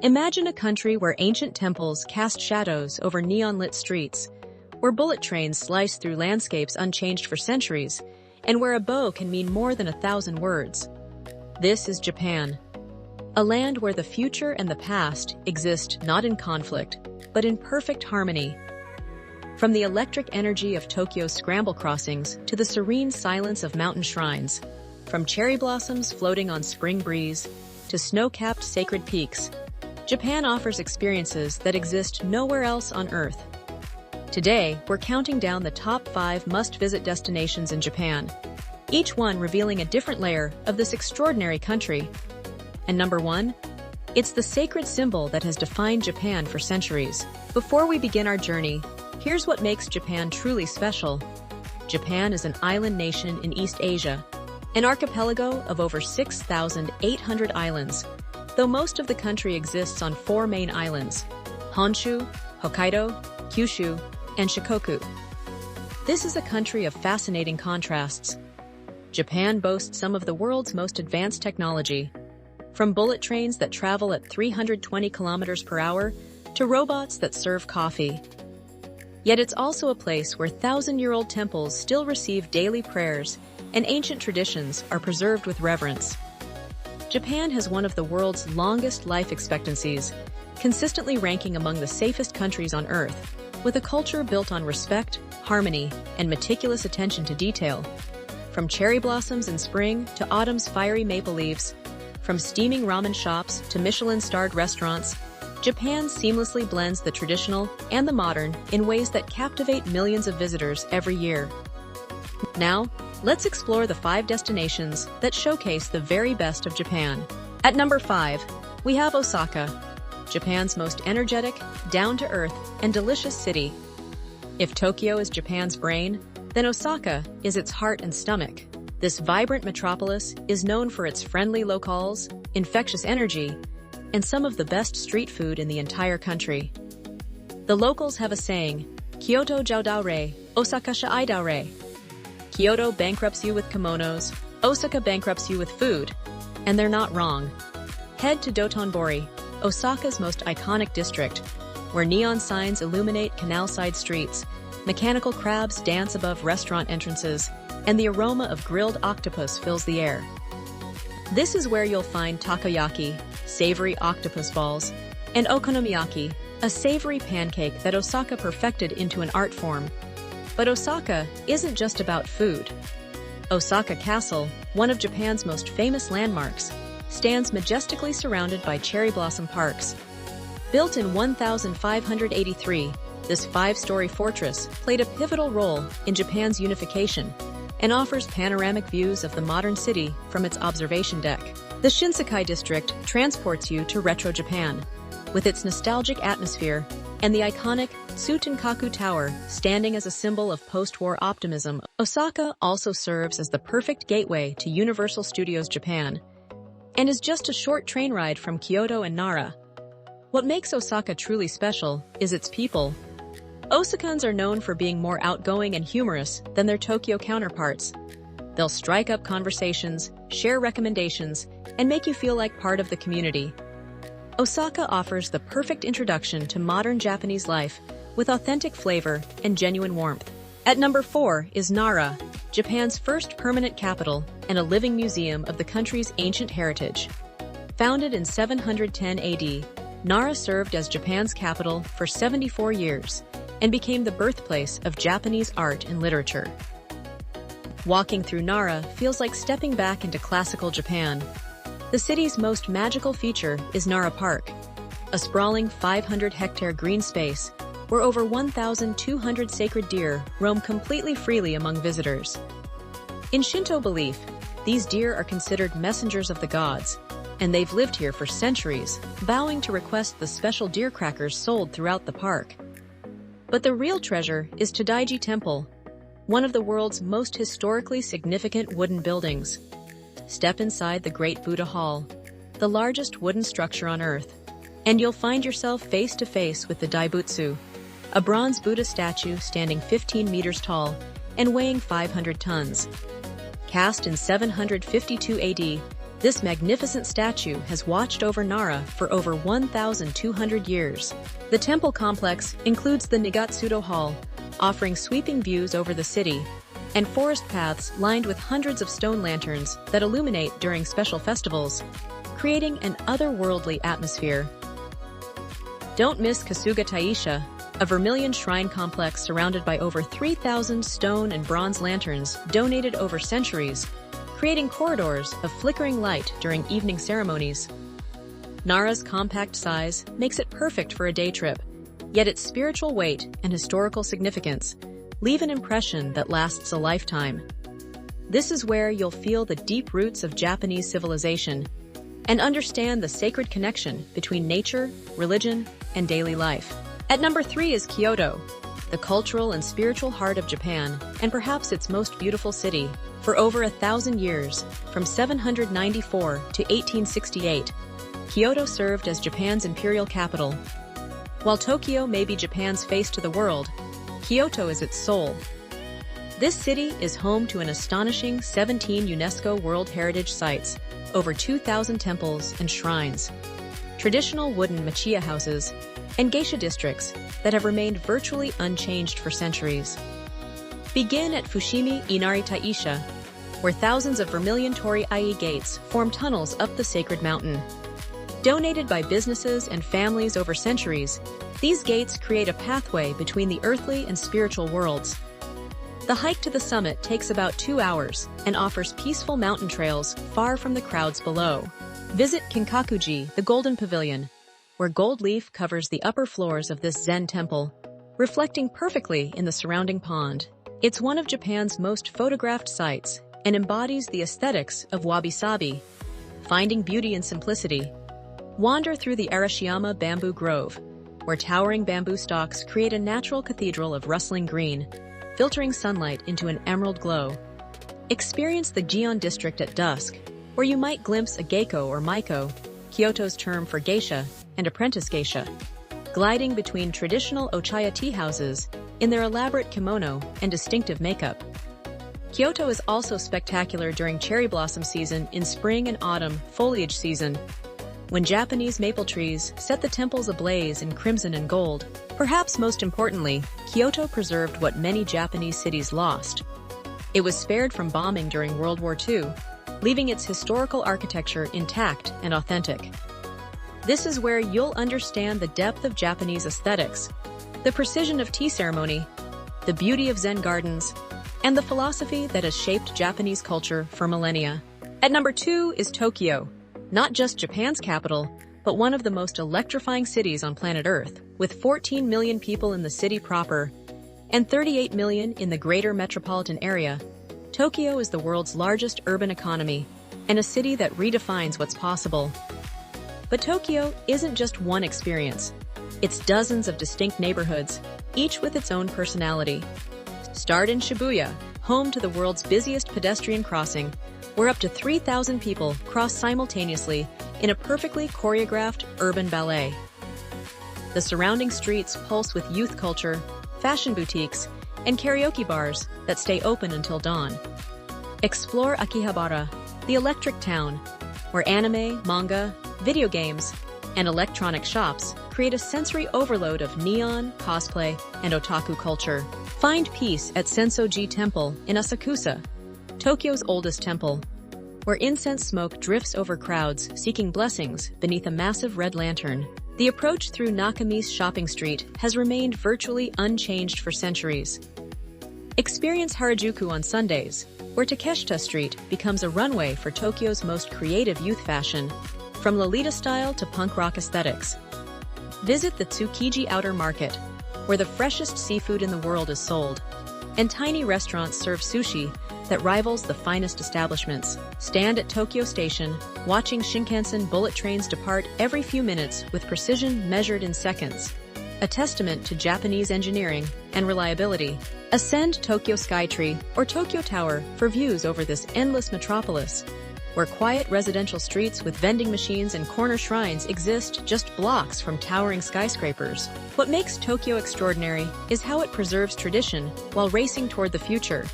Imagine a country where ancient temples cast shadows over neon-lit streets, where bullet trains slice through landscapes unchanged for centuries, and where a bow can mean more than 1,000 words. This is Japan, a land where the future and the past exist not in conflict, but in perfect harmony. From the electric energy of Tokyo's scramble crossings to the serene silence of mountain shrines, from cherry blossoms floating on spring breeze to snow-capped sacred peaks, Japan offers experiences that exist nowhere else on Earth. Today, we're counting down the top 5 must-visit destinations in Japan, each one revealing a different layer of this extraordinary country. And number 1, it's the sacred symbol that has defined Japan for centuries. Before we begin our journey, here's what makes Japan truly special. Japan is an island nation in East Asia, an archipelago of over 6,800 islands, though most of the country exists on 4 main islands: Honshu, Hokkaido, Kyushu, and Shikoku. This is a country of fascinating contrasts. Japan boasts some of the world's most advanced technology, from bullet trains that travel at 320 kilometers per hour to robots that serve coffee. Yet it's also a place where 1,000-year-old temples still receive daily prayers and ancient traditions are preserved with reverence. Japan has one of the world's longest life expectancies, consistently ranking among the safest countries on Earth, with a culture built on respect, harmony, and meticulous attention to detail. From cherry blossoms in spring to autumn's fiery maple leaves, from steaming ramen shops to Michelin-starred restaurants, Japan seamlessly blends the traditional and the modern in ways that captivate millions of visitors every year. Now, let's explore the 5 destinations that showcase the very best of Japan. At number 5, we have Osaka, Japan's most energetic, down-to-earth, and delicious city. If Tokyo is Japan's brain, then Osaka is its heart and stomach. This vibrant metropolis is known for its friendly locales, infectious energy, and some of the best street food in the entire country. The locals have a saying, Kyoto Joudaore, Osaka Shaidaore. Kyoto bankrupts you with kimonos, Osaka bankrupts you with food, and they're not wrong. Head to Dotonbori, Osaka's most iconic district, where neon signs illuminate canal-side streets, mechanical crabs dance above restaurant entrances, and the aroma of grilled octopus fills the air. This is where you'll find takoyaki, savory octopus balls, and okonomiyaki, a savory pancake that Osaka perfected into an art form. But Osaka isn't just about food. Osaka Castle, one of Japan's most famous landmarks, stands majestically surrounded by cherry blossom parks. Built in 1583, this 5-story fortress played a pivotal role in Japan's unification and offers panoramic views of the modern city from its observation deck. The Shinsekai district transports you to retro Japan, with its nostalgic atmosphere and the iconic Tsutenkaku Tower standing as a symbol of post-war optimism. Osaka also serves as the perfect gateway to Universal Studios Japan, and is just a short train ride from Kyoto and Nara. What makes Osaka truly special is its people. Osakans are known for being more outgoing and humorous than their Tokyo counterparts. They'll strike up conversations, share recommendations, and make you feel like part of the community. Osaka offers the perfect introduction to modern Japanese life with authentic flavor and genuine warmth. At number 4 is Nara, Japan's first permanent capital and a living museum of the country's ancient heritage. Founded in 710 AD, Nara served as Japan's capital for 74 years and became the birthplace of Japanese art and literature. Walking through Nara feels like stepping back into classical Japan. The city's most magical feature is Nara Park, a sprawling 500-hectare green space where over 1,200 sacred deer roam completely freely among visitors. In Shinto belief, these deer are considered messengers of the gods, and they've lived here for centuries, vowing to request the special deer crackers sold throughout the park. But the real treasure is Todaiji Temple, one of the world's most historically significant wooden buildings. Step inside the Great Buddha Hall, the largest wooden structure on Earth, and you'll find yourself face to face with the Daibutsu, a bronze Buddha statue standing 15 meters tall and weighing 500 tons. Cast in 752 AD, This magnificent statue has watched over Nara for over 1,200 years. The temple complex includes the Nagatsudo Hall, offering sweeping views over the city, and forest paths lined with hundreds of stone lanterns that illuminate during special festivals, creating an otherworldly atmosphere. Don't miss Kasuga Taisha, a vermilion shrine complex surrounded by over 3,000 stone and bronze lanterns donated over centuries, creating corridors of flickering light during evening ceremonies. Nara's compact size makes it perfect for a day trip, yet its spiritual weight and historical significance leave an impression that lasts a lifetime. This is where you'll feel the deep roots of Japanese civilization and understand the sacred connection between nature, religion, and daily life. At number 3 is Kyoto, the cultural and spiritual heart of Japan, and perhaps its most beautiful city. For over 1,000 years, from 794 to 1868, Kyoto served as Japan's imperial capital. While Tokyo may be Japan's face to the world, Kyoto is its soul. This city is home to an astonishing 17 UNESCO World Heritage Sites, over 2,000 temples and shrines, traditional wooden machiya houses, and geisha districts that have remained virtually unchanged for centuries. Begin at Fushimi Inari Taisha, where thousands of vermilion torii gates form tunnels up the sacred mountain. Donated by businesses and families over centuries, these gates create a pathway between the earthly and spiritual worlds. The hike to the summit takes about 2 hours and offers peaceful mountain trails far from the crowds below. Visit Kinkakuji, the Golden Pavilion, where gold leaf covers the upper floors of this Zen temple, reflecting perfectly in the surrounding pond. It's one of Japan's most photographed sites and embodies the aesthetics of wabi-sabi, finding beauty in simplicity. Wander through the Arashiyama Bamboo Grove, where towering bamboo stalks create a natural cathedral of rustling green, filtering sunlight into an emerald glow. Experience the Gion district at dusk, where you might glimpse a geiko or maiko, Kyoto's term for geisha, and apprentice geisha, gliding between traditional Ochaya tea houses in their elaborate kimono and distinctive makeup. Kyoto is also spectacular during cherry blossom season in spring and autumn foliage season, when Japanese maple trees set the temples ablaze in crimson and gold. Perhaps most importantly, Kyoto preserved what many Japanese cities lost. It was spared from bombing during World War II, leaving its historical architecture intact and authentic. This is where you'll understand the depth of Japanese aesthetics, the precision of tea ceremony, the beauty of Zen gardens, and the philosophy that has shaped Japanese culture for millennia. At number 2 is Tokyo, not just Japan's capital, but one of the most electrifying cities on planet Earth, with 14 million people in the city proper and 38 million in the greater metropolitan area. Tokyo is the world's largest urban economy and a city that redefines what's possible. But Tokyo isn't just one experience. It's dozens of distinct neighborhoods, each with its own personality. Start in Shibuya, home to the world's busiest pedestrian crossing, where up to 3,000 people cross simultaneously in a perfectly choreographed urban ballet. The surrounding streets pulse with youth culture, fashion boutiques, and karaoke bars that stay open until dawn. Explore Akihabara, the electric town, where anime, manga, video games, and electronic shops create a sensory overload of neon, cosplay, and otaku culture. Find peace at Sensoji Temple in Asakusa, Tokyo's oldest temple, where incense smoke drifts over crowds seeking blessings beneath a massive red lantern. The approach through Nakami's shopping street has remained virtually unchanged for centuries. Experience Harajuku on Sundays, where Takeshita Street becomes a runway for Tokyo's most creative youth fashion, from Lolita style to punk rock aesthetics. Visit the Tsukiji Outer Market, where the freshest seafood in the world is sold, and tiny restaurants serve sushi that rivals the finest establishments. Stand at Tokyo Station, watching Shinkansen bullet trains depart every few minutes with precision measured in seconds, a testament to Japanese engineering and reliability. Ascend Tokyo Skytree or Tokyo Tower for views over this endless metropolis, where quiet residential streets with vending machines and corner shrines exist just blocks from towering skyscrapers. What makes Tokyo extraordinary is how it preserves tradition while racing toward the future.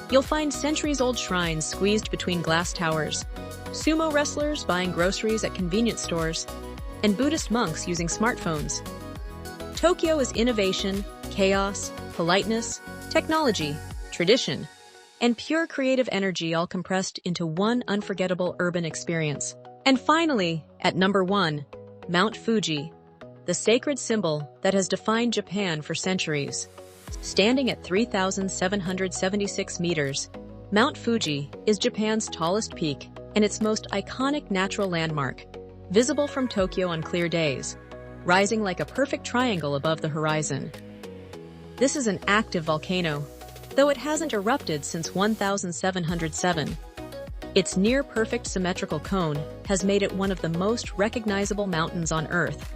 You'll find centuries-old shrines squeezed between glass towers, sumo wrestlers buying groceries at convenience stores, and Buddhist monks using smartphones. Tokyo is innovation, chaos, politeness, technology, tradition, and pure creative energy all compressed into one unforgettable urban experience. And finally, at number 1, Mount Fuji, the sacred symbol that has defined Japan for centuries. Standing at 3,776 meters, Mount Fuji is Japan's tallest peak and its most iconic natural landmark, visible from Tokyo on clear days, rising like a perfect triangle above the horizon. This is an active volcano, though it hasn't erupted since 1707. Its near-perfect symmetrical cone has made it one of the most recognizable mountains on Earth,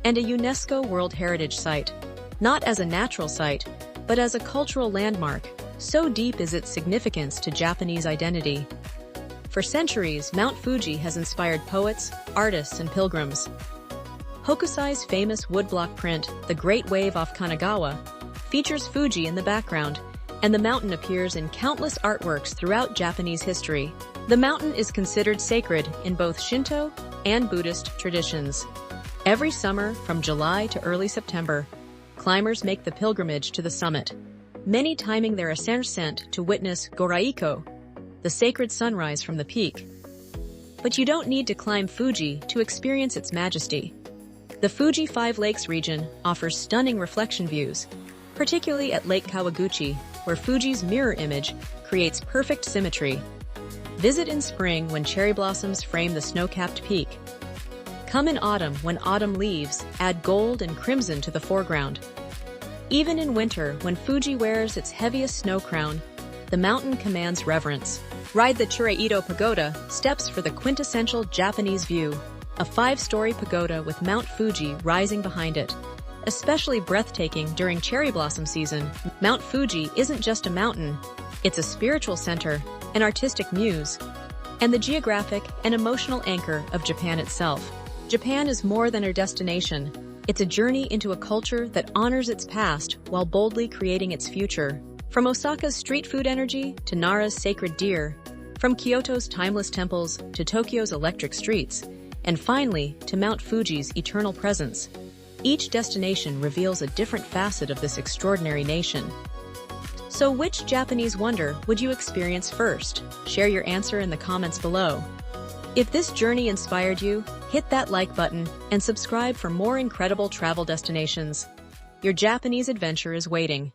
and a UNESCO World Heritage Site, not as a natural site, but as a cultural landmark, so deep is its significance to Japanese identity. For centuries, Mount Fuji has inspired poets, artists, and pilgrims. Hokusai's famous woodblock print, The Great Wave off Kanagawa, features Fuji in the background, and the mountain appears in countless artworks throughout Japanese history. The mountain is considered sacred in both Shinto and Buddhist traditions. Every summer, from July to early September, climbers make the pilgrimage to the summit, many timing their ascent to witness goraiko, the sacred sunrise from the peak. But you don't need to climb Fuji to experience its majesty. The Fuji Five Lakes region offers stunning reflection views, particularly at Lake Kawaguchi, where Fuji's mirror image creates perfect symmetry. Visit in spring when cherry blossoms frame the snow-capped peak. Come in autumn when autumn leaves add gold and crimson to the foreground. Even in winter, when Fuji wears its heaviest snow crown, the mountain commands reverence. Ride the Chureito Pagoda, steps for the quintessential Japanese view, a 5-story pagoda with Mount Fuji rising behind it. Especially breathtaking during cherry blossom season, Mount Fuji isn't just a mountain, it's a spiritual center, an artistic muse, and the geographic and emotional anchor of Japan itself. Japan is more than a destination. It's a journey into a culture that honors its past while boldly creating its future. From Osaka's street food energy to Nara's sacred deer, from Kyoto's timeless temples to Tokyo's electric streets, and finally to Mount Fuji's eternal presence, each destination reveals a different facet of this extraordinary nation. So which Japanese wonder would you experience first? Share your answer in the comments below. If this journey inspired you, hit that like button and subscribe for more incredible travel destinations. Your Japanese adventure is waiting.